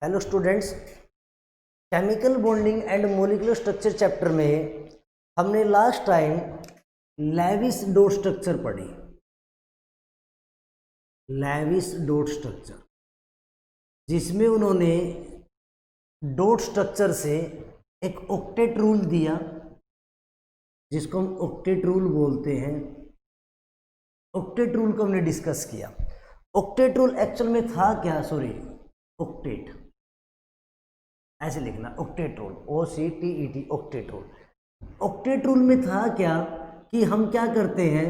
Hello students, chemical bonding and molecular structure chapter में हमने last time Lewis dot structure पढ़ी। Lewis dot structure जिसमें उन्होंने dot structure से एक ऑक्टेट रूल दिया जिसको हम ऑक्टेट रूल बोलते हैं। ऑक्टेट रूल को हमने डिस्कस किया। ऑक्टेट रूल एक्चुअल में था क्या? ऑक्टेट ऐसे लिखना, octet rule, OCTET, octet rule. Octet rule में था क्या कि हम क्या करते हैं,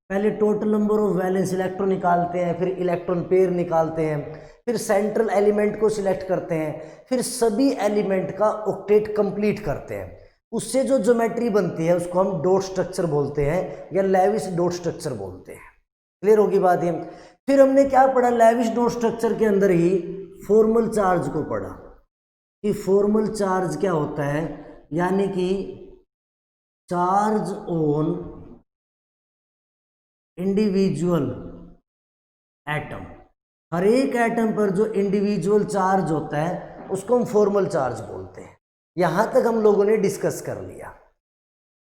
पहले total number of valence electron निकालते हैं, फिर इलेक्ट्रॉन पेयर निकालते हैं, फिर सेंट्रल एलिमेंट को सिलेक्ट करते हैं, फिर सभी एलिमेंट का ऑक्टेट कंप्लीट करते हैं। उससे जो ज्योमेट्री बनती है उसको हम डॉट स्ट्रक्चर बोलते हैं या लेविस डॉट स्ट्रक्चर बोलते हैं। क्लियर होगी बात ये? फिर हमने क्या पढ़ा, लेविस डॉट स्ट्रक्चर के अंदर ही फॉर्मल चार्ज को पढ़ा कि फॉर्मल चार्ज क्या होता है, यानी कि चार्ज ऑन इंडिविजुअल एटम। हर एक एटम पर जो इंडिविजुअल चार्ज होता है उसको हम फॉर्मल चार्ज बोलते हैं। यहां तक हम लोगों ने डिस्कस कर लिया।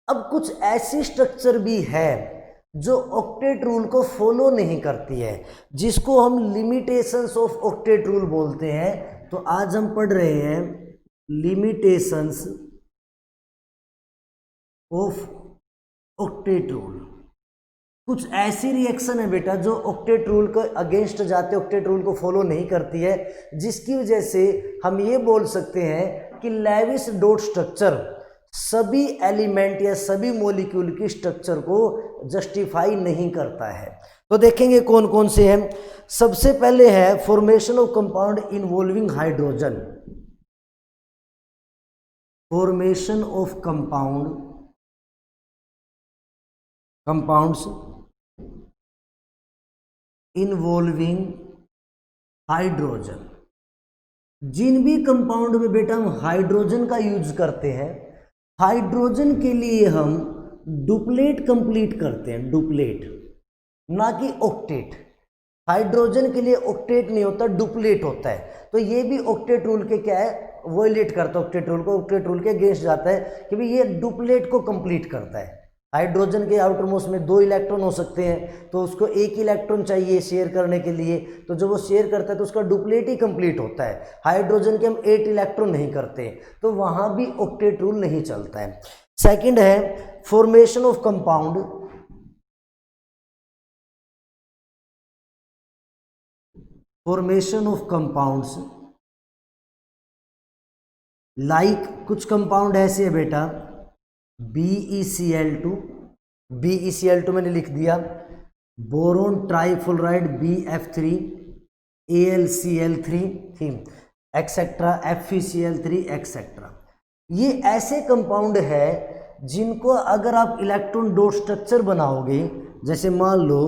अब कुछ ऐसी स्ट्रक्चर भी है जो ऑक्टेट रूल को फॉलो नहीं करती है, जिसको हम लिमिटेशंस ऑफ ऑक्टेट रूल बोलते हैं। तो आज हम पढ़ रहे हैं लिमिटेशंस ऑफ ऑक्टेट रूल। कुछ ऐसी रिएक्शन है बेटा जो ऑक्टेट रूल के अगेंस्ट जाते, ऑक्टेट रूल को फॉलो नहीं करती है, जिसकी वजह से हम ये बोल सकते हैं कि लेविस डॉट स्ट्रक्चर सभी एलिमेंट या सभी मॉलिक्यूल की स्ट्रक्चर को जस्टिफाई नहीं करता है। तो देखेंगे कौन कौन से हैं। सबसे पहले है formation of compound involving hydrogen. Formation of compounds involving hydrogen. जिन भी कंपाउंड में बेटा हम हाइड्रोजन का यूज करते हैं, हाइड्रोजन के लिए हम डुप्लेट कंप्लीट करते हैं, डुप्लेट, ना कि ऑक्टेट। हाइड्रोजन के लिए ऑक्टेट नहीं होता, डुप्लेट होता है। तो ये भी ऑक्टेट रूल के क्या है, वॉयलेट करता है, ऑक्टेट रूल को, ऑक्टेट रूल के अगेंस्ट जाता है कि भाई ये डुप्लेट को कंप्लीट करता है। हाइड्रोजन के आउटर मोस्ट में 2 इलेक्ट्रॉन हो सकते हैं, तो उसको 1 इलेक्ट्रॉन चाहिए शेयर करने के लिए, तो जब वो शेयर करता है तो उसका डुप्लेट ही कंप्लीट होता है। हाइड्रोजन के हम 8 इलेक्ट्रॉन नहीं करते, तो वहां भी ऑक्टेट रूल नहीं चलता है। सेकंड है formation of compound compounds like, कुछ कंपाउंड ऐसे है बेटा, BeCl2 मैंने लिख दिया, boron trifluoride BF3, AlCl3, etcetera, FeCl3 etcetera. ये ऐसे कंपाउंड है जिनको अगर आप इलेक्ट्रॉन डॉट स्ट्रक्चर बनाओगे, जैसे मान लो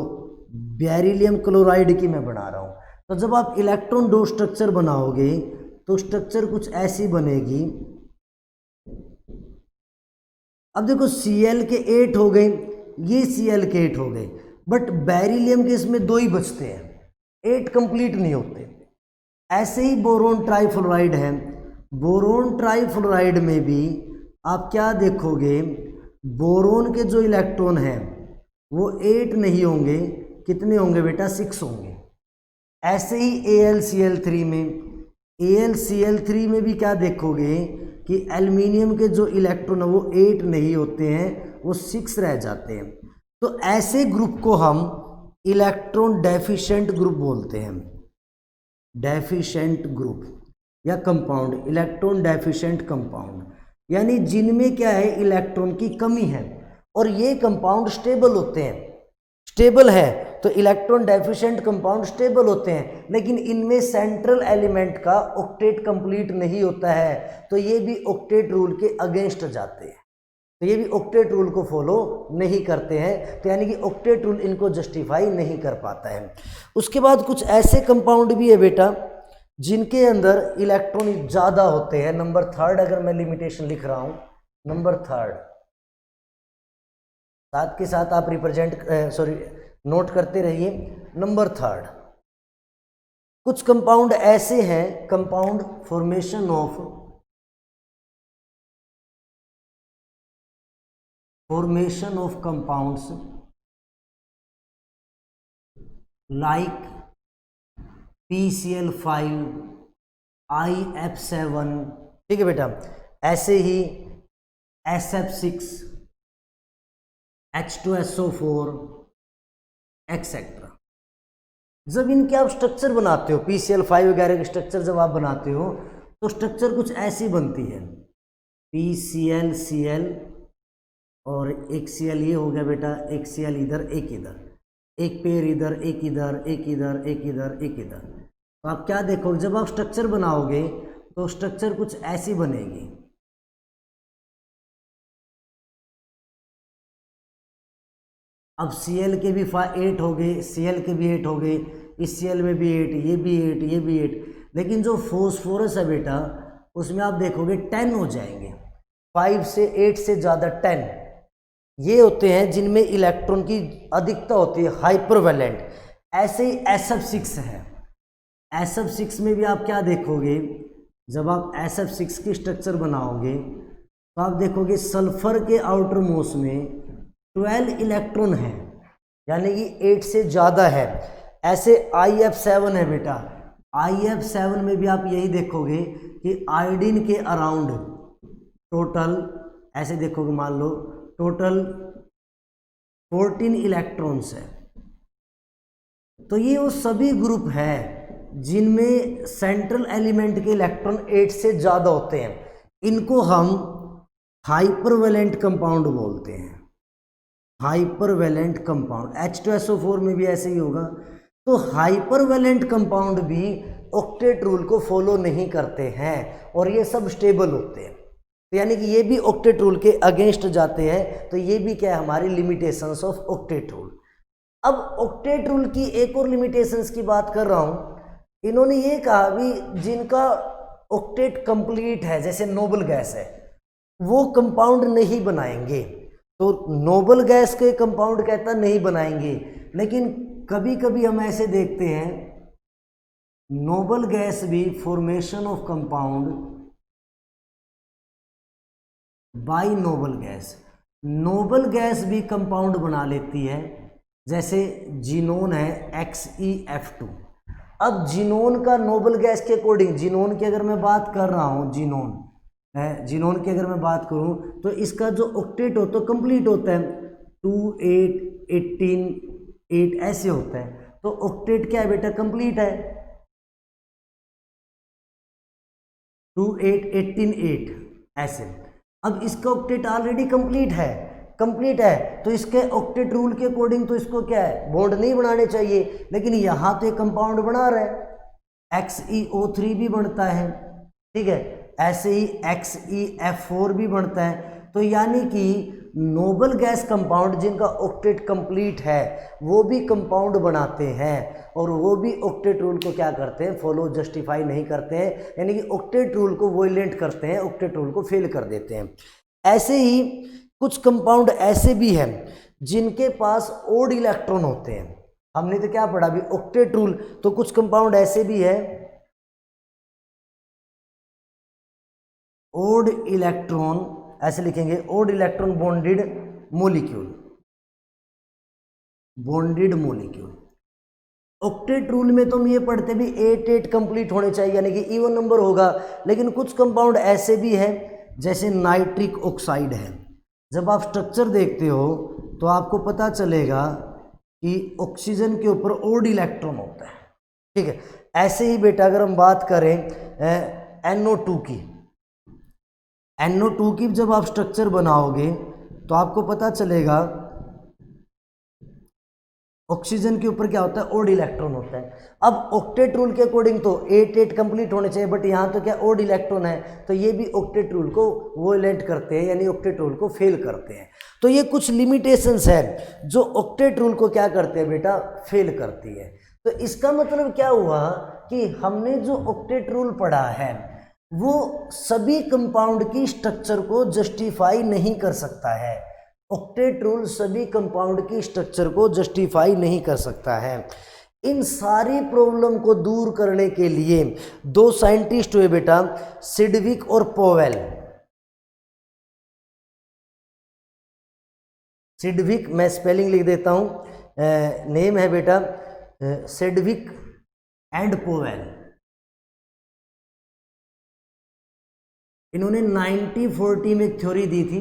बेरिलियम क्लोराइड की मैं बना रहा हूं, तो जब आप इलेक्ट्रॉन डॉट स्ट्रक्चर बनाओगे तो स्ट्रक्चर कुछ ऐसी बनेगी। अब देखो Cl के 8 हो गए, ये Cl के 8 हो गए, बट बेरिलियम के इसमें 2 ही बचते हैं, 8 कंप्लीट नहीं होते। ऐसे ही बोरोन ट्राइफ्लोराइड है, बोरोन ट्राइफ्लोराइड में भी आप क्या देखोगे, बोरोन के जो इलेक्ट्रॉन हैं वो 8 नहीं होंगे, कितने होंगे बेटा, 6 होंगे। ऐसे ही AlCl3 में भी क्या देखोगे कि एल्युमिनियम के जो इलेक्ट्रॉन है वो 8 नहीं होते हैं, वो 6 रह जाते हैं। तो ऐसे ग्रुप को हम इलेक्ट्रॉन डेफिशिएंट ग्रुप बोलते हैं, डेफिशिएंट ग्रुप या कंपाउंड, इलेक्ट्रॉन डेफिशिएंट कंपाउंड, यानी जिनमें क्या है, इलेक्ट्रॉन की कमी है। और ये कंपाउंड स्टेबल होते हैं, स्टेबल है तो इलेक्ट्रॉन डेफिशिएंट कंपाउंड स्टेबल होते हैं, लेकिन इनमें सेंट्रल एलिमेंट का ऑक्टेट कंप्लीट नहीं होता है, तो ये भी ऑक्टेट रूल के अगेंस्ट जाते हैं, तो ये भी ऑक्टेट रूल को फॉलो नहीं करते हैं। तो यानी कि ऑक्टेट रूल इनको जस्टिफाई नहीं कर पाता है। उसके बाद कुछ ऐसे कंपाउंड भी है बेटा जिनके अंदर इलेक्ट्रॉन ज़्यादा होते हैं। नंबर 3 अगर मैं लिमिटेशन लिख रहा हूँ, नंबर 3, साथ के साथ आप नोट करते रहिए। नंबर 3, कुछ कंपाउंड ऐसे हैं, compound formation of compounds like PCl5, IF7, ठीक है बेटा, ऐसे ही SF6, H2SO4 एक्सेट्रा। जब इनके आप स्ट्रक्चर बनाते हो, PCl5 वगैरह के स्ट्रक्चर जब आप बनाते हो तो स्ट्रक्चर कुछ ऐसी बनती है, PCl और एक Cl ये हो गया बेटा, एक Cl इधर, एक इधर, एक पेयर इधर, एक इधर, एक इधर, एक इधर, एक इधर। तो आप क्या देखोगे, जब आप स्ट्रक्चर बनाओगे तो स्ट्रक्चर कुछ ऐसी बनेगी। अब Cl के भी 8 हो गए, Cl के भी 8 हो गए, इस Cl में भी 8, ये भी 8, ये भी 8, लेकिन जो फॉस्फोरस है बेटा उसमें आप देखोगे 10 हो जाएंगे, 5 से 8 से ज़्यादा 10। ये होते हैं जिनमें इलेक्ट्रॉन की अधिकता होती है, हाइपरवैलेंट। ऐसे ही SF6 है, SF6 में भी आप क्या देखोगे, जब आप SF6 की स्ट्रक्चर बनाओगे तो आप देखोगे सल्फर के आउटर मोस्ट में 12 इलेक्ट्रॉन है, यानी कि 8 से ज़्यादा है। ऐसे IF7 है बेटा, IF7 में भी आप यही देखोगे कि आयोडीन के अराउंड टोटल, ऐसे देखोगे, मान लो टोटल 14 इलेक्ट्रॉन्स है। तो ये वो सभी ग्रुप है जिनमें सेंट्रल एलिमेंट के इलेक्ट्रॉन 8 से ज़्यादा होते हैं। इनको हम हाइपरवैलेंट कंपाउंड बोलते हैं, हाइपरवैलेंट कंपाउंड। H2SO4 में भी ऐसे ही होगा। तो हाइपरवैलेंट कंपाउंड भी ऑक्टेट रूल को फॉलो नहीं करते हैं और ये सब स्टेबल होते हैं, तो यानी कि ये भी ऑक्टेट रूल के अगेंस्ट जाते हैं। तो ये भी क्या है, हमारी लिमिटेशंस ऑफ ऑक्टेट रूल। अब ऑक्टेट रूल की एक और लिमिटेशंस की बात कर रहा हूँ। इन्होंने ये कहा भी जिनका ऑक्टेट कंप्लीट है, जैसे नोबल गैस है, वो कंपाउंड नहीं बनाएंगे। तो नोबल गैस के कंपाउंड कहता नहीं बनाएंगे, लेकिन कभी कभी हम ऐसे देखते हैं नोबल गैस भी formation of compound bye noble gas, noble gas भी कंपाउंड बना लेती है। जैसे जीनोन है XeF2। अब जीनोन का नोबल गैस के अकॉर्डिंग, जीनोन की अगर मैं बात कर रहा हूँ, जीनोन है, जीनोन की अगर मैं बात करूँ तो इसका जो ऑक्टेट होता है कंप्लीट होता है 2, 8, 18, 8 ऐसे होता है। तो ऑक्टेट क्या है बेटा, कंप्लीट है, 2, 8, 18, 8 ऐसे। अब इसका ऑक्टेट ऑलरेडी कंप्लीट है, तो इसके ऑक्टेट रूल के अकॉर्डिंग तो इसको क्या है, बॉन्ड नहीं बनाने चाहिए, लेकिन यहाँ तो एक कंपाउंड बना रहा है, XeO3 भी बनता है, ठीक है, ऐसे ही XeF4 भी बनता है। तो यानी कि नोबल गैस कंपाउंड जिनका ऑक्टेट कंप्लीट है वो भी कंपाउंड बनाते हैं, और वो भी ऑक्टेट रूल को क्या करते हैं, फॉलो, जस्टिफाई नहीं करते हैं, यानी कि ऑक्टेट रूल को वोलेंट करते हैं, ऑक्टेट रूल को फेल कर देते हैं। ऐसे ही कुछ कंपाउंड ऐसे भी हैं जिनके पास ओड इलेक्ट्रॉन होते हैं। हमने तो क्या पढ़ा अभी, ऑक्टेट रूल। तो कुछ कंपाउंड ऐसे भी है ओड इलेक्ट्रॉन, ऐसे लिखेंगे, odd electron bonded molecule, bonded molecule. Octet rule में तो हम ये पढ़ते भी 8 कंप्लीट होने चाहिए, यानी कि इवन नंबर होगा। लेकिन कुछ कंपाउंड ऐसे भी है, जैसे नाइट्रिक ऑक्साइड है, जब आप स्ट्रक्चर देखते हो तो आपको पता चलेगा कि ऑक्सीजन के ऊपर ओड इलेक्ट्रॉन होता है, ठीक है। ऐसे ही बेटा अगर हम बात करें NO2 की, NO2 की जब आप स्ट्रक्चर बनाओगे तो आपको पता चलेगा ऑक्सीजन के ऊपर क्या होता है, ओड इलेक्ट्रॉन होता है। अब ऑक्टेट रूल के अकॉर्डिंग तो 8 कंप्लीट होने चाहिए, बट यहाँ तो क्या ओड इलेक्ट्रॉन है, तो ये भी ऑक्टेट रूल को वोलेंट करते हैं, यानी ऑक्टेट रूल को फेल करते हैं। तो ये कुछ लिमिटेशंस है जो ऑक्टेट रूल को क्या करते हैं बेटा, फेल करती है। तो इसका मतलब क्या हुआ कि हमने जो ऑक्टेट रूल पढ़ा है वो सभी कंपाउंड की स्ट्रक्चर को जस्टिफाई नहीं कर सकता है। ऑक्टेट रूल सभी कंपाउंड की स्ट्रक्चर को जस्टिफाई नहीं कर सकता है। इन सारी प्रॉब्लम को दूर करने के लिए दो साइंटिस्ट हुए बेटा, सिडविक और पोवेल। सिडविक, मैं स्पेलिंग लिख देता हूं, नेम है बेटा सिडविक एंड पोवेल। इन्होंने 1940 में एक थ्योरी दी थी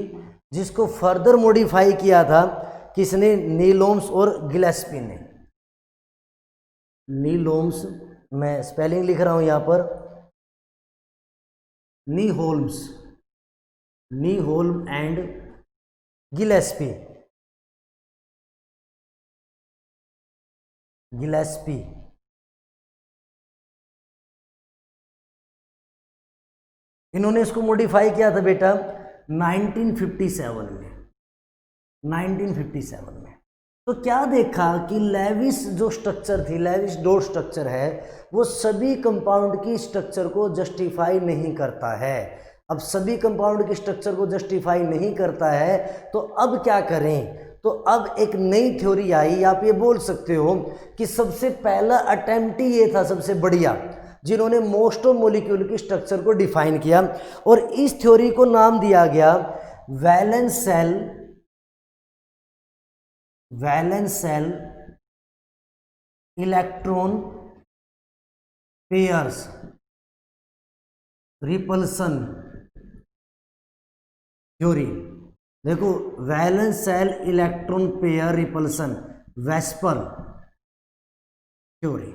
जिसको फर्दर मॉडिफाई किया था किसने, नीलोम्स और गिलेस्पी ने। नीलोम्स, मैं स्पेलिंग लिख रहा हूं यहां पर, नीहोल्म्स, नीहोल्म एंड गिलेस्पी, गिलेस्पी। इन्होंने इसको मॉडिफाई किया था बेटा 1957 में, 1957 में। तो क्या देखा कि लेविस जो स्ट्रक्चर थी, लेविस डॉट स्ट्रक्चर है, वो सभी कंपाउंड की स्ट्रक्चर को जस्टिफाई नहीं करता है। अब सभी कंपाउंड की स्ट्रक्चर को जस्टिफाई नहीं करता है तो अब क्या करें, तो अब एक नई थ्योरी आई। आप ये बोल सकते हो कि सबसे पहला अटेम्प्ट ही ये था सबसे बढ़िया, जिन्होंने मोस्ट ऑफ मॉलिक्यूल की स्ट्रक्चर को डिफाइन किया, और इस थ्योरी को नाम दिया गया valence shell electron pairs repulsion theory. देखो, valence shell electron pair repulsion, VSEPR theory.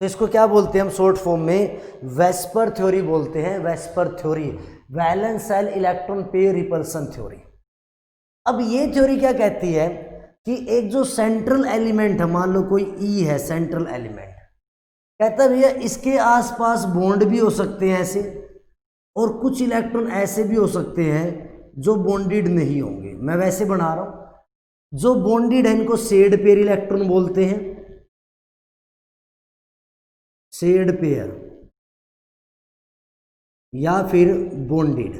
तो इसको क्या बोलते हैं हम शॉर्ट फॉर्म में, वेस्पर थ्योरी बोलते हैं, VSEPR theory, valence shell electron pair repulsion theory. अब ये थ्योरी क्या कहती है कि एक जो सेंट्रल एलिमेंट है, मान लो कोई ई है सेंट्रल एलिमेंट, कहता है भैया इसके आसपास बॉन्ड भी हो सकते हैं ऐसे, और कुछ इलेक्ट्रॉन ऐसे भी हो सकते हैं जो बॉन्डेड नहीं होंगे। मैं वैसे बना रहा हूं, जो बॉन्डेड है इनको शेड पेयर इलेक्ट्रॉन बोलते हैं, शेड पेयर या फिर बॉन्डेड।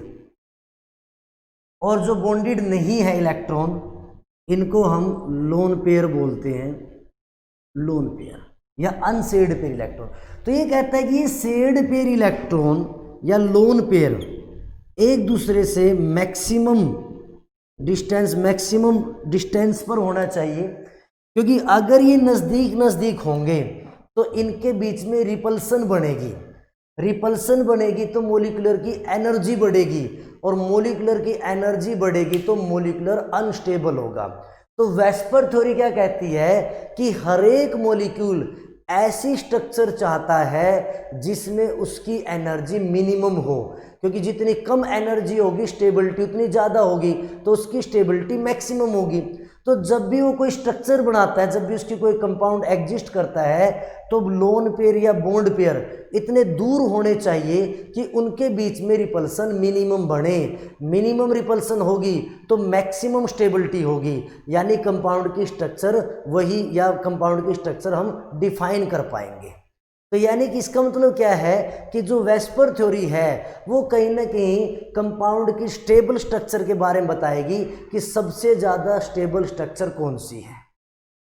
और जो बॉन्डेड नहीं है इलेक्ट्रॉन, इनको हम लोन पेयर बोलते हैं, लोन पेयर या अनशेड पेयर इलेक्ट्रॉन। तो ये कहता है कि ये शेड पेयर इलेक्ट्रॉन या लोन पेयर एक दूसरे से मैक्सिमम डिस्टेंस पर होना चाहिए, क्योंकि अगर ये नज़दीक होंगे तो इनके बीच में रिपल्सन बनेगी तो मॉलिक्यूलर की एनर्जी बढ़ेगी, और मॉलिक्यूलर की एनर्जी बढ़ेगी तो मॉलिक्यूलर अनस्टेबल होगा। तो वेस्पर थ्योरी क्या कहती है कि हर एक मॉलिक्यूल ऐसी स्ट्रक्चर चाहता है जिसमें उसकी एनर्जी मिनिमम हो, क्योंकि जितनी कम एनर्जी होगी स्टेबिलिटी उतनी ज़्यादा होगी, तो उसकी स्टेबिलिटी मैक्सिमम होगी। तो जब भी वो कोई स्ट्रक्चर बनाता है, जब भी उसकी कोई कंपाउंड एग्जिस्ट करता है, तो लोन पेयर या बॉन्ड पेयर इतने दूर होने चाहिए कि उनके बीच में रिपल्सन मिनिमम बने। मिनिमम रिपल्सन होगी तो मैक्सिमम स्टेबिलिटी होगी, यानी कंपाउंड की स्ट्रक्चर वही, या कंपाउंड की स्ट्रक्चर हम डिफाइन कर पाएंगे। तो यानी कि इसका मतलब क्या है कि जो वेस्पर थ्योरी है वो कहीं ना कहीं कंपाउंड की स्टेबल स्ट्रक्चर के बारे में बताएगी कि सबसे ज़्यादा स्टेबल स्ट्रक्चर कौन सी है।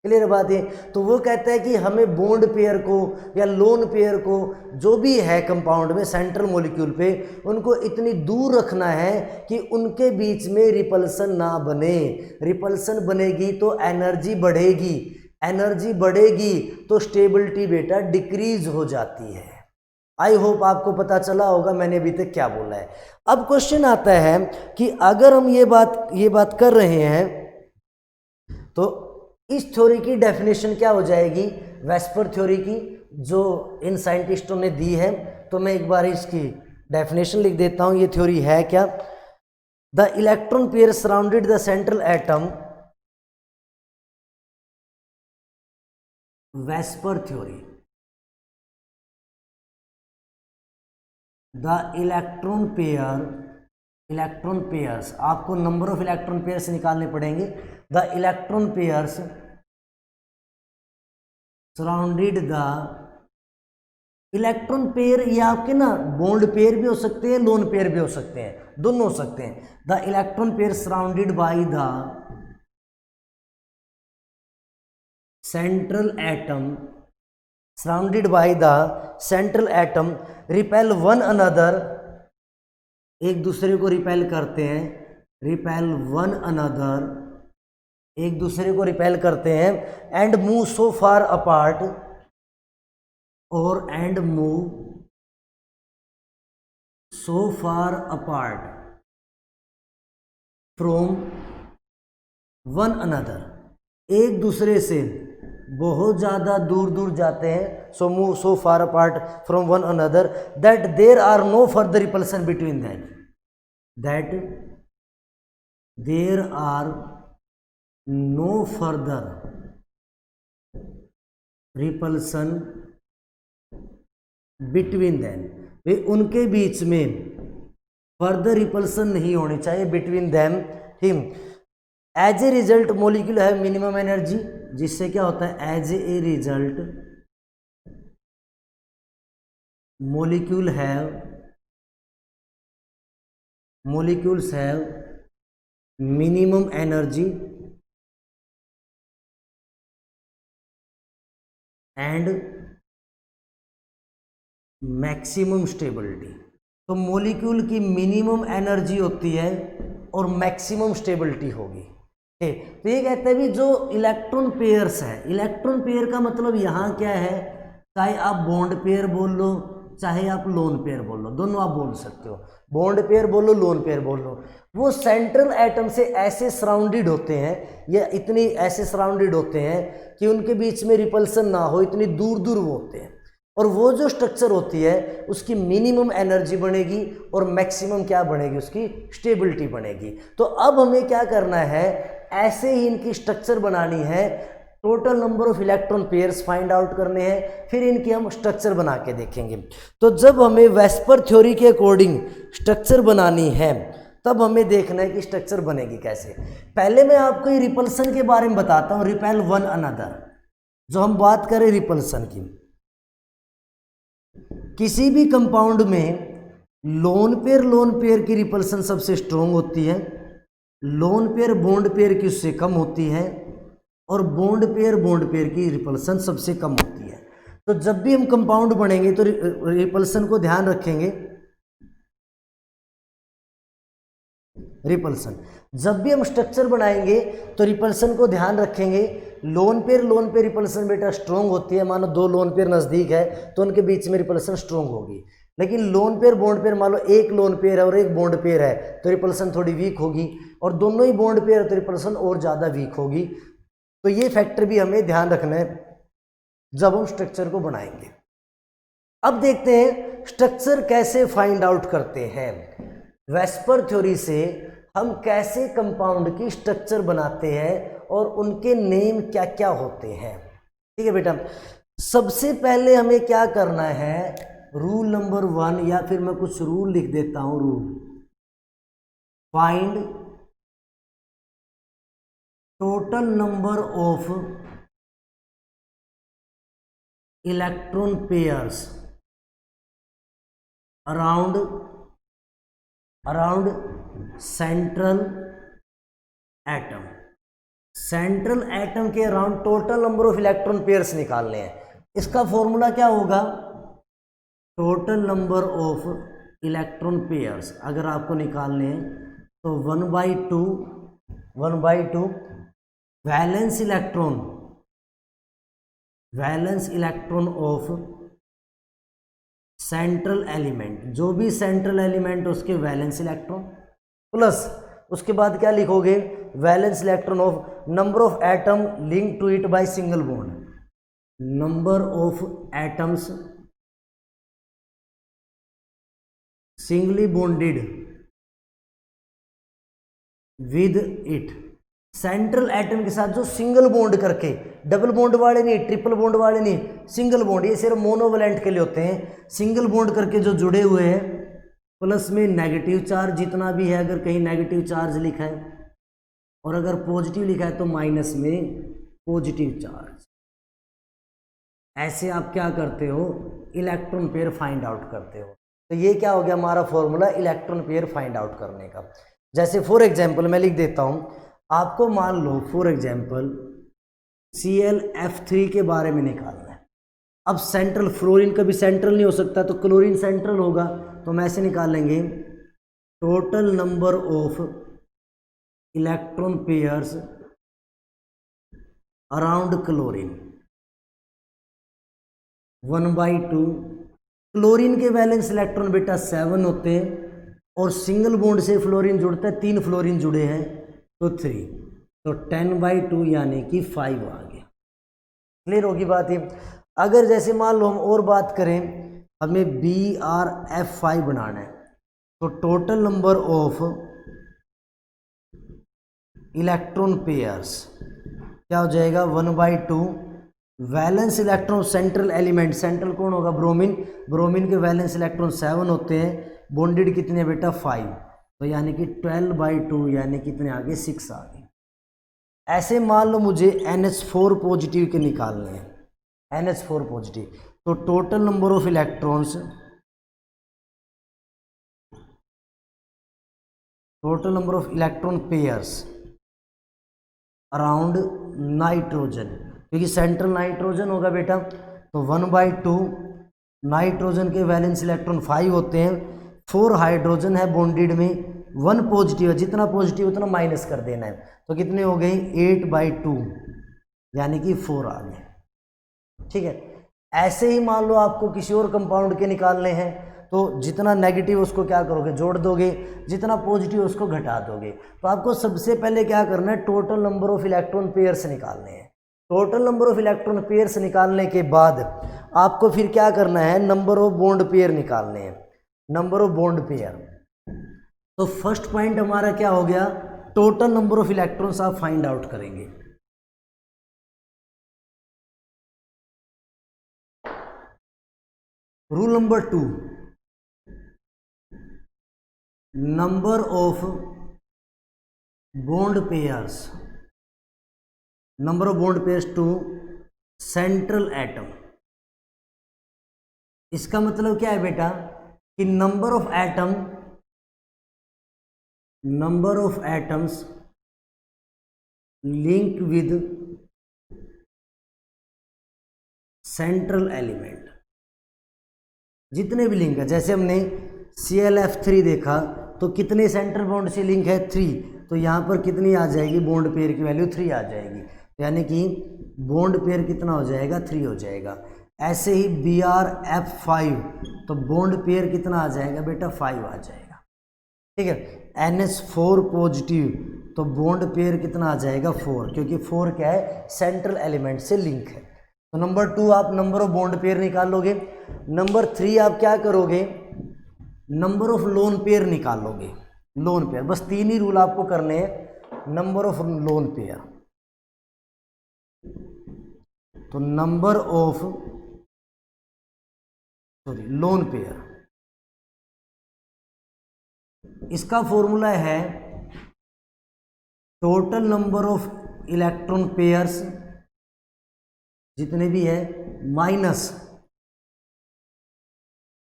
क्लियर बात है। तो वो कहता है कि हमें बॉन्ड पेयर को या लोन पेयर को जो भी है कंपाउंड में सेंट्रल मॉलिक्यूल पे, उनको इतनी दूर रखना है कि उनके बीच में रिपल्सन ना बने। रिपल्सन बनेगी तो एनर्जी बढ़ेगी, एनर्जी बढ़ेगी तो स्टेबिलिटी बेटा डिक्रीज हो जाती है। आई होप आपको पता चला होगा मैंने अभी तक क्या बोला है। अब क्वेश्चन आता है कि अगर हम ये बात कर रहे हैं तो इस थ्योरी की डेफिनेशन क्या हो जाएगी, वेस्पर थ्योरी की, जो इन साइंटिस्टों ने दी है। तो मैं एक बार इसकी डेफिनेशन लिख देता हूं, ये थ्योरी है क्या। The electron pair surrounded the central atom, VSEPR theory. The electron pairs, आपको नंबर ऑफ इलेक्ट्रॉन पेयर्स निकालने पड़ेंगे। The electron pairs surrounded the electron pair, ये आपके ना बॉन्ड पेयर भी हो सकते हैं, लोन पेयर भी हो सकते हैं, दोनों हो सकते हैं। The electron pair surrounded by the central atom surrounded by the central atom repel one another, एक दूसरे को रिपेल करते हैं, रिपेल वन अनदर, एक दूसरे को रिपेल करते हैं, and move so far apart, और and move so far apart from one another, एक दूसरे से बहुत ज़्यादा दूर दूर जाते हैं, so move so far apart from one another that there are no further repulsion between them, that there are no further repulsion between them, वे उनके बीच में फर्दर रिपल्सन नहीं होनी चाहिए between them him. As a result molecule have minimum energy, जिससे क्या होता है, as a result molecules have minimum energy and maximum stability. तो मॉलिक्यूल की मिनिमम एनर्जी होती है और मैक्सिमम स्टेबिलिटी होगी। तो ये कहते हैं भी जो इलेक्ट्रॉन पेयर्स है, इलेक्ट्रॉन पेयर का मतलब यहाँ क्या है, चाहे आप बॉन्ड पेयर बोल लो, चाहे आप लोन पेयर बोल लो, दोनों आप बोल सकते हो, बॉन्ड पेयर बोलो, लोन पेयर बोल लो, वो सेंट्रल एटम से ऐसे सराउंडेड होते हैं या इतनी ऐसे सराउंडेड होते हैं कि उनके बीच में रिपल्सन ना हो, इतनी दूर दूर वो होते हैं, और वो जो स्ट्रक्चर होती है उसकी मिनिमम एनर्जी बनेगी और मैक्सिमम क्या बनेगी, उसकी स्टेबिलिटी बनेगी। तो अब हमें क्या करना है, ऐसे ही इनकी स्ट्रक्चर बनानी है, total number of electron pairs find out करने हैं, फिर इनकी हम स्ट्रक्चर बना के देखेंगे। तो जब हमें वेस्पर थ्योरी के अकॉर्डिंग स्ट्रक्चर बनानी है तब हमें देखना है कि स्ट्रक्चर बनेगी कैसे। पहले मैं आपको ये रिपल्सन के बारे में बताता हूँ, रिपेल वन अनदर। जो हम बात करें रिपल्सन की, किसी भी कंपाउंड में लोन पेयर की रिपल्सन सबसे स्ट्रॉन्ग होती है, लोन पेयर बॉन्ड पेयर की उससे कम होती है, और बॉन्ड पेयर की रिपल्सन सबसे कम होती है। तो जब भी हम कंपाउंड बनेंगे तो रिपल्सन को ध्यान रखेंगे, रिपल्सन जब भी हम स्ट्रक्चर बनाएंगे तो रिपल्सन को ध्यान रखेंगे। लोन पेयर रिपल्सन बेटा स्ट्रॉन्ग होती है, मानो दो लोन पेयर नज़दीक है तो उनके बीच में रिपल्सन स्ट्रॉन्ग होगी। लेकिन लोन पेयर बॉन्ड पेयर, मान लो एक लोन पेयर है और एक बॉन्ड पेयर है तो रिपल्सन थोड़ी वीक होगी, और दोनों ही बॉन्ड पेयर है तो रिपल्सन और ज़्यादा वीक होगी। तो ये फैक्टर भी हमें ध्यान रखना है जब हम स्ट्रक्चर को बनाएंगे। अब देखते हैं स्ट्रक्चर कैसे फाइंड आउट करते हैं। वेस्पर थ्योरी से हम कैसे कंपाउंड की स्ट्रक्चर बनाते हैं और उनके नेम क्या क्या होते हैं। ठीक है बेटा, सबसे पहले हमें क्या करना है, रूल नंबर 1, या फिर मैं कुछ रूल लिख देता हूं, rule find total number of electron pairs around central atom. Central atom के around total number of electron pairs निकालने हैं। इसका फॉर्मूला क्या होगा, total number of electron pairs अगर आपको निकालने हैं तो 1/2 valence electron of central element, जो भी सेंट्रल एलिमेंट उसके वैलेंस इलेक्ट्रॉन, प्लस उसके बाद क्या लिखोगे, valence electron of number of atom link to it by single bond, number of atoms singly bonded with it. Central atom के साथ जो सिंगल बॉन्ड करके, डबल बॉन्ड वाले नहीं, ट्रिपल बॉन्ड वाले नहीं, सिंगल बॉन्ड, ये सिर्फ मोनोवैलेंट के लिए होते हैं। सिंगल बॉन्ड करके जो जुड़े हुए हैं, प्लस में नेगेटिव चार्ज जितना भी है, अगर कहीं नेगेटिव चार्ज लिखा है और अगर पॉजिटिव लिखा है तो माइनस में पॉजिटिव चार्ज। ऐसे आप क्या करते हो, इलेक्ट्रॉन पेयर फाइंड आउट करते हो। तो ये क्या हो गया हमारा formula electron pair find out करने का। जैसे फॉर एग्जांपल मैं लिख देता हूं, आपको मान लो फॉर एग्जांपल ClF3 के बारे में निकालना है। अब सेंट्रल, फ्लोरीन कभी सेंट्रल नहीं हो सकता तो क्लोरीन सेंट्रल होगा, तो हम ऐसे निकालेंगे total number of electron pairs around chlorine 1/2। Chlorine के वैलेंस इलेक्ट्रॉन बेटा 7 होते हैं और सिंगल बॉन्ड से फ्लोरीन जुड़ता है, 3 फ्लोरीन जुड़े हैं तो 3, तो 10/2 यानी कि 5 आ गया। क्लियर होगी बात ये। अगर जैसे मान लो हम और बात करें, हमें BrF5 बनाना है, तो total number of electron pairs क्या हो जाएगा 1/2। Valence electron central element, central कौन होगा ब्रोमीन, ब्रोमीन के वैलेंस इलेक्ट्रॉन 7 होते हैं, बॉन्डेड कितने बेटा 5, तो यानी कि 12/2 यानी कितने आगे 6 आ गए। ऐसे मान लो मुझे NH4 पॉजिटिव के निकालने हैं, NH4 पॉजिटिव, तो total number of electrons, total number of electron pairs around nitrogen, क्योंकि सेंट्रल नाइट्रोजन होगा बेटा, तो 1/2 नाइट्रोजन के वैलेंस इलेक्ट्रॉन 5 होते हैं, 4 हाइड्रोजन है बॉन्डेड में, 1 पॉजिटिव है, जितना पॉजिटिव उतना माइनस कर देना है, तो कितने हो गए 8/2 यानी कि 4 आ गए। ठीक है। ऐसे ही मान लो आपको किसी और कंपाउंड के निकालने हैं, तो जितना नेगेटिव उसको क्या करोगे जोड़ दोगे, जितना पॉजिटिव उसको घटा दोगे। तो आपको सबसे पहले क्या करना है, total number of electron pairs निकालने हैं। Total number of electron pairs निकालने के बाद आपको फिर क्या करना है, नंबर ऑफ बॉन्ड पेयर निकालने हैं, नंबर ऑफ बॉन्ड पेयर। तो फर्स्ट पॉइंट हमारा क्या हो गया, टोटल नंबर ऑफ इलेक्ट्रॉन्स आप फाइंड आउट करेंगे। Rule number 2, number of bond pairs, number of bond pairs to central atom. इसका मतलब क्या है बेटा कि number of atom, number of atoms link with central element, जितने भी लिंक है, जैसे हमने ClF3 देखा तो कितने सेंट्रल बॉन्ड से लिंक है 3, तो यहाँ पर कितनी आ जाएगी बॉन्ड पेयर की वैल्यू 3 आ जाएगी, यानी कि बॉन्ड पेयर कितना हो जाएगा 3 हो जाएगा। ऐसे ही BrF5 तो बॉन्ड पेयर कितना आ जाएगा बेटा 5 आ जाएगा। ठीक है। NH4 पॉजिटिव तो बॉन्ड पेयर कितना आ जाएगा 4, क्योंकि 4 क्या है सेंट्रल एलिमेंट से लिंक है। तो नंबर 2 आप नंबर ऑफ बॉन्ड पेयर निकालोगे। नंबर 3 आप क्या करोगे, नंबर ऑफ लोन पेयर निकालोगे। लोन पेयर, बस 3 ही रूल आपको करने हैं। नंबर ऑफ लोन पेयर, तो नंबर ऑफ लोन पेयर, इसका फॉर्मूला है total number of electron pairs जितने भी है माइनस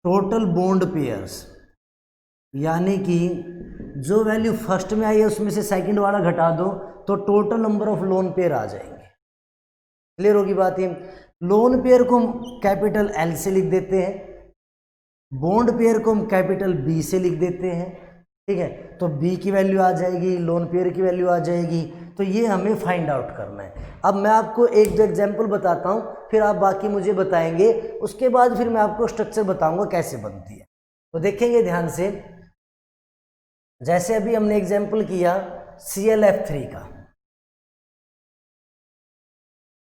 टोटल बॉन्ड पेयर्स, यानी कि जो वैल्यू फर्स्ट में आई है उसमें से सेकंड वाला घटा दो तो total number of lone pair आ जाएंगे। क्लियर होगी बात ये। लोन पेयर को हम कैपिटल L से लिख देते हैं, बॉन्ड पेयर को हम कैपिटल B से लिख देते हैं। ठीक है, तो B की वैल्यू आ जाएगी, लोन पेयर की वैल्यू आ जाएगी। तो ये हमें फाइंड आउट करना है। अब मैं आपको एक जो एग्जाम्पल बताता हूँ, फिर आप बाकी मुझे बताएंगे, उसके बाद फिर मैं आपको स्ट्रक्चर बताऊंगा कैसे बनती है। तो देखेंगे ध्यान से, जैसे अभी हमने एग्जाम्पल किया ClF3 का,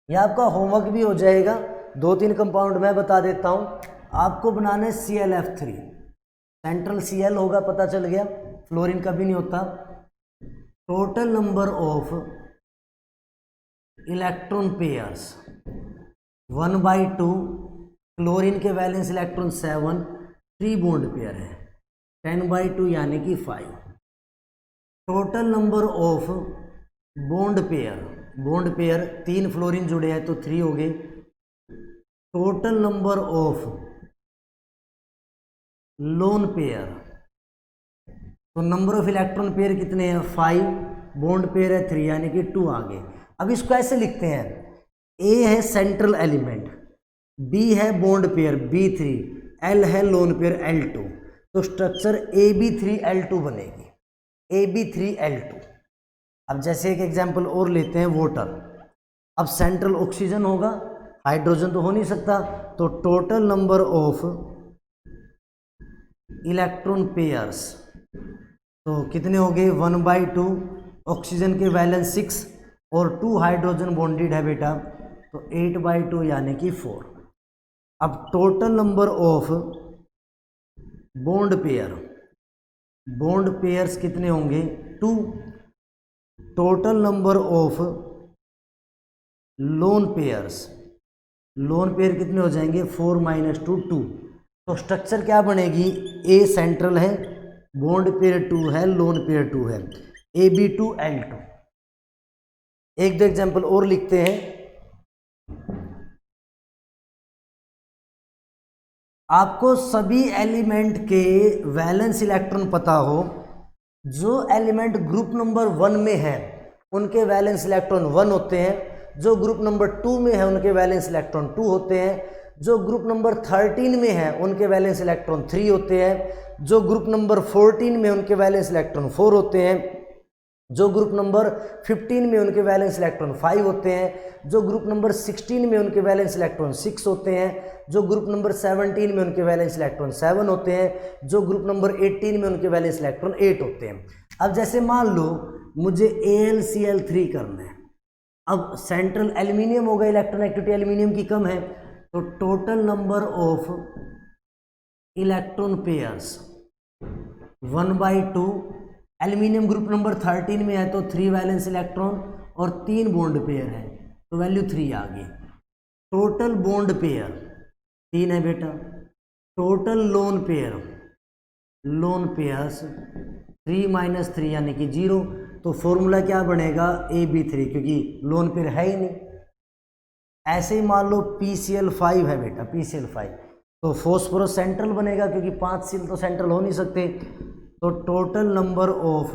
यह आपका होमवर्क भी हो जाएगा। 2-3 कंपाउंड मैं बता देता हूँ, आपको बनाना है ClF3, सेंट्रल Cl होगा, पता चल गया, फ्लोरीन कभी नहीं होता। Total number of electron pairs 1/2, chlorine के वैलेंस इलेक्ट्रॉन 7, 3 बॉन्ड पेयर है 10/2 यानी कि 5। Total number of bond pair, bond pair 3 fluorine जुड़े हैं तो 3 हो गए। Total number of lone pair, तो नंबर ऑफ इलेक्ट्रॉन पेयर कितने हैं 5, बॉन्ड पेयर है 3 यानी कि 2 आ गए। अब इसको ऐसे लिखते हैं ए है सेंट्रल एलिमेंट, बी है बॉन्ड पेयर B3, एल है लोन पेयर L2, तो स्ट्रक्चर AB3L2 बनेगी, AB3L2। अब जैसे एक एग्जांपल और लेते हैं वाटर। अब सेंट्रल ऑक्सीजन होगा, हाइड्रोजन तो हो नहीं सकता, तो total number of electron pairs तो कितने हो गए 1/2, ऑक्सीजन के वैलेंस 6 और 2 हाइड्रोजन बॉन्डेड है बेटा, तो 8/2 यानी कि 4। अब total number of bond pairs कितने होंगे 2। Total number of lone pair कितने हो जाएंगे 4 - 2 2। तो स्ट्रक्चर क्या बनेगी, ए सेंट्रल है, बॉन्ड पेयर 2 है, लोन पेयर 2 है, AB2L2। एक दो एग्जांपल और लिखते हैं। आपको सभी एलिमेंट के वैलेंस इलेक्ट्रॉन पता हो, जो एलिमेंट ग्रुप नंबर 1 में है उनके वैलेंस इलेक्ट्रॉन 1 होते हैं, जो ग्रुप नंबर 2 में है उनके वैलेंस इलेक्ट्रॉन 2 होते हैं, जो ग्रुप नंबर 13 में है उनके वैलेंस इलेक्ट्रॉन 3 होते हैं, जो ग्रुप नंबर 14 में उनके वैलेंस इलेक्ट्रॉन 4 होते हैं, जो ग्रुप नंबर 15 में उनके वैलेंस इलेक्ट्रॉन 5 होते हैं, जो ग्रुप नंबर 16 में उनके वैलेंस इलेक्ट्रॉन 6 होते हैं, जो ग्रुप नंबर 17 में उनके वैलेंस इलेक्ट्रॉन 7 होते हैं, जो ग्रुप नंबर 18 में उनके वैलेंस इलेक्ट्रॉन 8 होते हैं। अब जैसे मान लो मुझे AlCl3 करना है। अब सेंट्रल एल्यूमिनियम होगा, इलेक्ट्रॉन एक्टिविटी एल्यूमिनियम की कम है, तो total number of electron pairs 1/2। Aluminium group number 13 में है तो 3 वैलेंस इलेक्ट्रॉन और 3 बॉन्ड पेयर है, तो वैल्यू 3 आ गई। टोटल बॉन्ड पेयर 3 है बेटा, टोटल लोन पेयर्स 3 - 3 यानी कि 0। तो फॉर्मूला क्या बनेगा AB3, क्योंकि लोन पेयर है ही नहीं। ऐसे ही मान लो PCl5 है बेटा, PCl5 तो फॉस्फोरस सेंट्रल बनेगा, क्योंकि 5 सील तो सेंट्रल हो नहीं सकते। तो total number of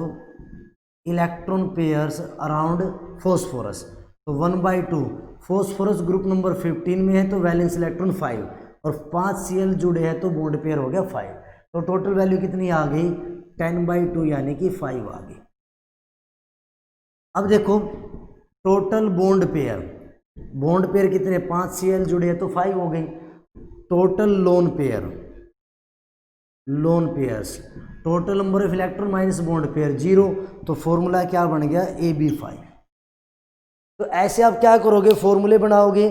electron pairs around phosphorus तो 1/2। फॉस्फोरस ग्रुप नंबर 15 में है तो वैलेंस इलेक्ट्रॉन 5 और 5 Cl जुड़े हैं तो बॉन्ड पेयर हो गया 5। तो टोटल वैल्यू कितनी आ गई 10/2 यानी कि 5 आ गई। अब देखो टोटल बॉन्ड पेयर कितने 5 Cl जुड़े हैं तो 5 हो गई। Total lone pairs total number of electron minus bond pair 0, तो फॉर्मूला क्या बन गया AB5। तो ऐसे आप क्या करोगे फॉर्मूले बनाओगे।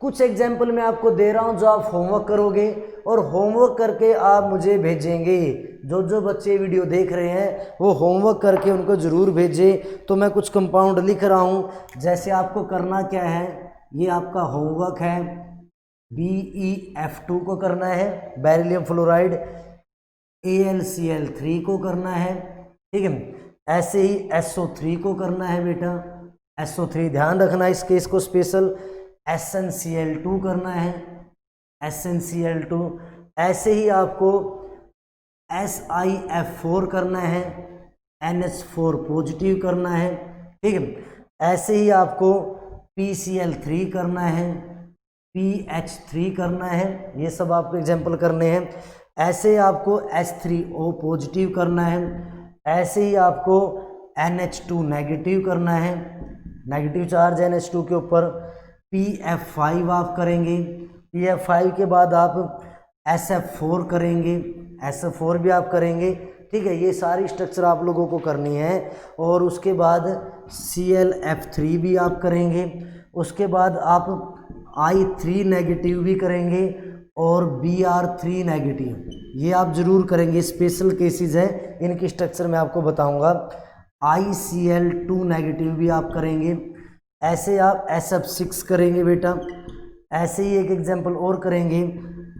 कुछ एग्जाम्पल मैं आपको दे रहा हूं जो आप होमवर्क करोगे और होमवर्क करके आप मुझे भेजेंगे। जो बच्चे वीडियो देख रहे हैं वो होमवर्क करके उनको ज़रूर भेजें। तो मैं कुछ कंपाउंड लिख रहा हूं, जैसे आपको करना क्या है, ये आपका होमवर्क है। BeF2 को करना है, बेरिलियम फ्लोराइड। AlCl3 को करना है, ठीक है। ऐसे ही SO3 को करना है बेटा, SO3 ध्यान रखना इस केस को स्पेशल। SnCl2 करना है, SnCl2। ऐसे ही आपको SiF4 करना है, NH4 पॉजिटिव करना है, ठीक है। ऐसे ही आपको PCl3 करना है, PH3 करना है, ये सब आपको एग्जाम्पल करने हैं। ऐसे आपको H3O पॉजिटिव करना है। ऐसे ही आपको NH2 नेगेटिव करना है, नेगेटिव चार्ज NH2 के ऊपर। PF5 आप करेंगे, PF5 के बाद आप SF4 करेंगे, SF4 भी आप करेंगे, ठीक है। ये सारी स्ट्रक्चर आप लोगों को करनी है। और उसके बाद ClF3 भी आप करेंगे। उसके बाद आप I3 नेगेटिव भी करेंगे और Br3 नेगेटिव, ये आप जरूर करेंगे। स्पेशल केसेस हैं, इनकी स्ट्रक्चर मैं आपको बताऊंगा। ICl2 नेगेटिव भी आप करेंगे। ऐसे आप SF6 करेंगे बेटा। ऐसे ही एक एग्जांपल और करेंगे,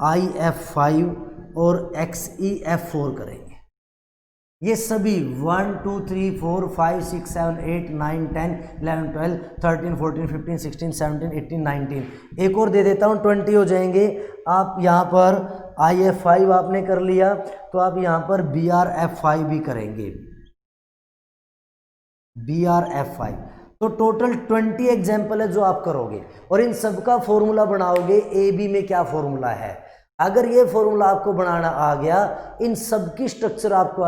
IF5 और XeF4 करेंगे। ये सभी 1 2 3 4 5 6 7 8 9 10 11 12 13 14 15 16 17 18 19, एक और दे देता हूँ 20 हो जाएंगे। आप यहाँ पर IF5 आपने कर लिया तो आप यहाँ पर BrF5 भी करेंगे, BrF5। तो टोटल 20 एग्जाम्पल है जो आप करोगे और इन सबका फॉर्मूला बनाओगे। ए बी में क्या फॉर्मूला है, अगर ये फॉर्मूला आपको बनाना आ गया, इन सबकी स्ट्रक्चर आपको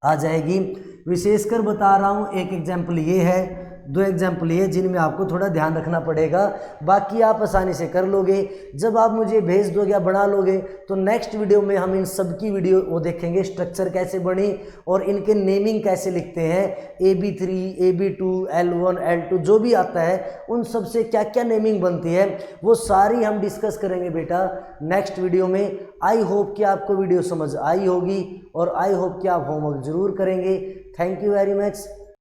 आ जाएगी। विशेषकर बता रहा हूँ, एक एग्जाम्पल ये है, 2 एग्जाम्पल ये जिनमें आपको थोड़ा ध्यान रखना पड़ेगा, बाकी आप आसानी से कर लोगे। जब आप मुझे भेज दोगे या बना लोगे तो नेक्स्ट वीडियो में हम इन सब की वीडियो वो देखेंगे, स्ट्रक्चर कैसे बनी और इनके नेमिंग कैसे लिखते हैं, AB3, AB2, L1, L2 जो भी आता है उन सब से क्या क्या नेमिंग बनती है वो सारी हम डिस्कस करेंगे बेटा नेक्स्ट वीडियो में। आई होप कि आपको वीडियो समझ आई होगी और आई होप कि आप होमवर्क जरूर करेंगे। Thank you very much.